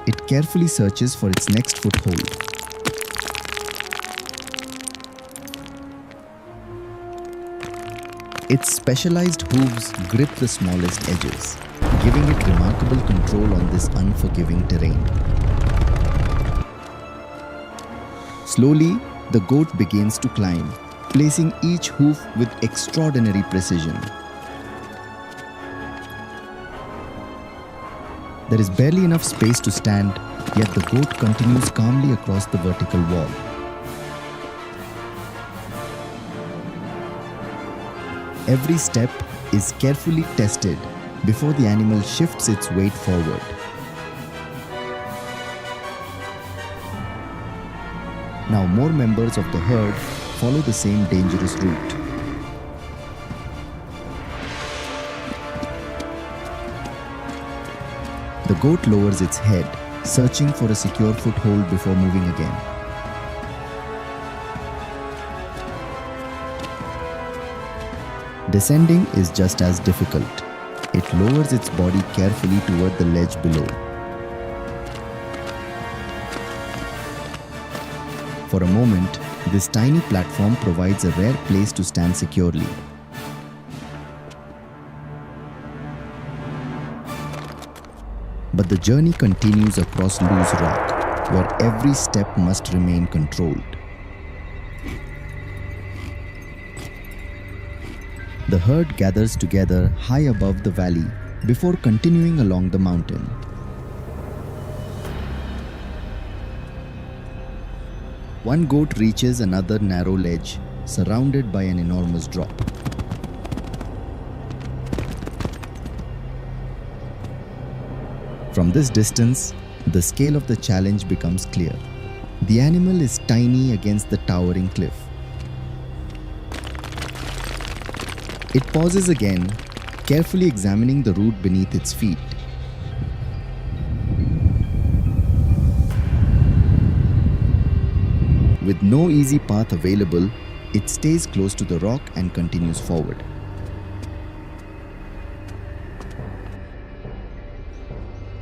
it carefully searches for its next foothold. Its specialized hooves grip the smallest edges, giving it remarkable control on this unforgiving terrain. Slowly, the goat begins to climb, placing each hoof with extraordinary precision. There is barely enough space to stand, yet the goat continues calmly across the vertical wall. Every step is carefully tested before the animal shifts its weight forward. Now more members of the herd follow the same dangerous route. The goat lowers its head, searching for a secure foothold before moving again. Descending is just as difficult. It lowers its body carefully toward the ledge below. For a moment, this tiny platform provides a rare place to stand securely. But the journey continues across loose rock, where every step must remain controlled. The herd gathers together high above the valley before continuing along the mountain. One goat reaches another narrow ledge, surrounded by an enormous drop. From this distance, the scale of the challenge becomes clear. The animal is tiny against the towering cliff. It pauses again, carefully examining the route beneath its feet. With no easy path available, it stays close to the rock and continues forward.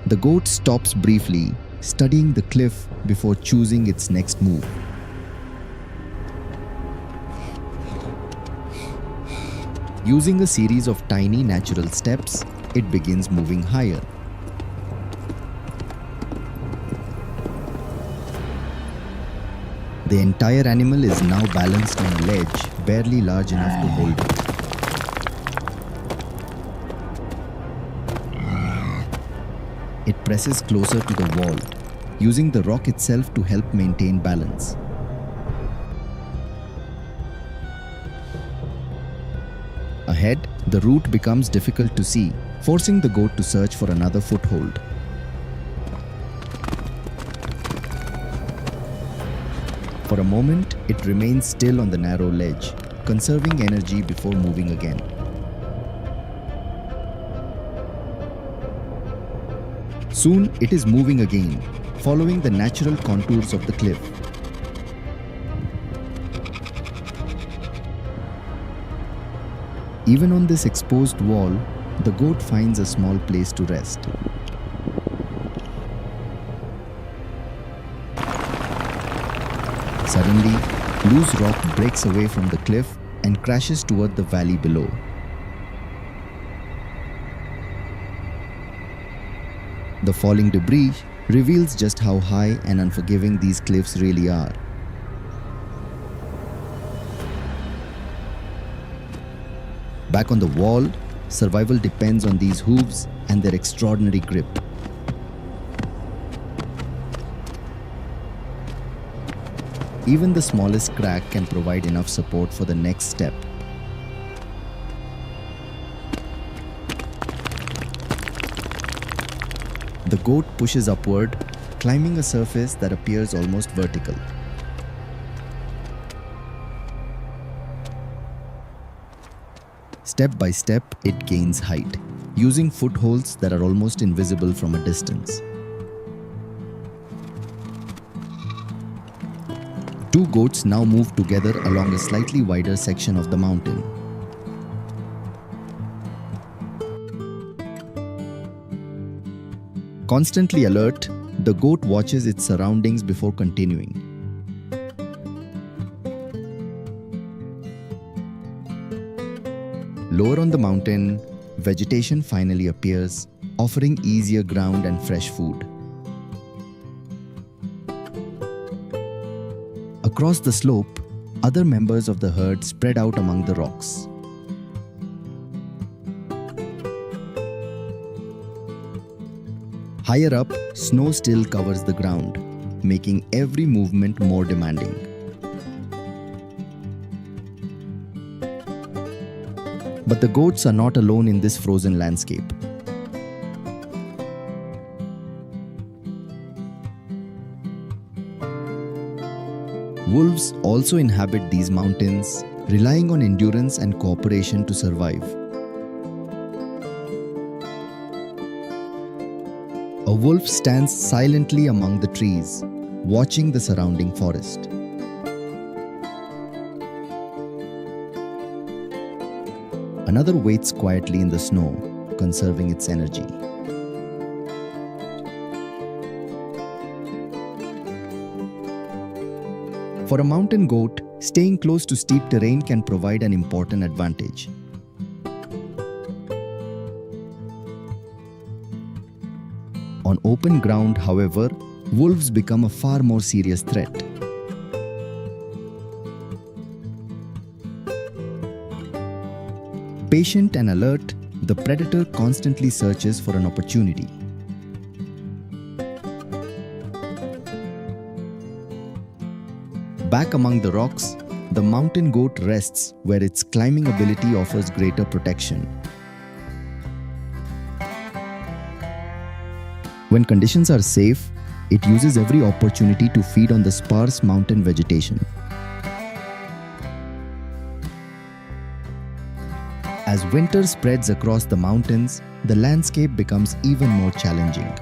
The goat stops briefly, studying the cliff before choosing its next move. Using a series of tiny natural steps, it begins moving higher. The entire animal is now balanced on a ledge barely large enough to hold it. It presses closer to the wall, using the rock itself to help maintain balance. Ahead, the route becomes difficult to see, forcing the goat to search for another foothold. For a moment, it remains still on the narrow ledge, conserving energy before moving again. Soon, it is moving again, following the natural contours of the cliff. Even on this exposed wall, the goat finds a small place to rest. Suddenly, loose rock breaks away from the cliff and crashes toward the valley below. The falling debris reveals just how high and unforgiving these cliffs really are. Back on the wall, survival depends on these hooves and their extraordinary grip. Even the smallest crack can provide enough support for the next step. The goat pushes upward, climbing a surface that appears almost vertical. Step by step, it gains height, using footholds that are almost invisible from a distance. Two goats now move together along a slightly wider section of the mountain. Constantly alert, The goat watches its surroundings before continuing. Lower on the mountain, vegetation finally appears, offering easier ground and fresh food. Across the slope, other members of the herd spread out among the rocks. Higher up, snow still covers the ground, making every movement more demanding. But the goats are not alone in this frozen landscape. Wolves also inhabit these mountains, relying on endurance and cooperation to survive. A wolf stands silently among the trees, watching the surrounding forest. Another waits quietly in the snow, conserving its energy. For a mountain goat, staying close to steep terrain can provide an important advantage. On open ground, however, wolves become a far more serious threat. Patient and alert, the predator constantly searches for an opportunity. Back among the rocks, the mountain goat rests where its climbing ability offers greater protection. When conditions are safe, it uses every opportunity to feed on the sparse mountain vegetation. As winter spreads across the mountains, the landscape becomes even more challenging.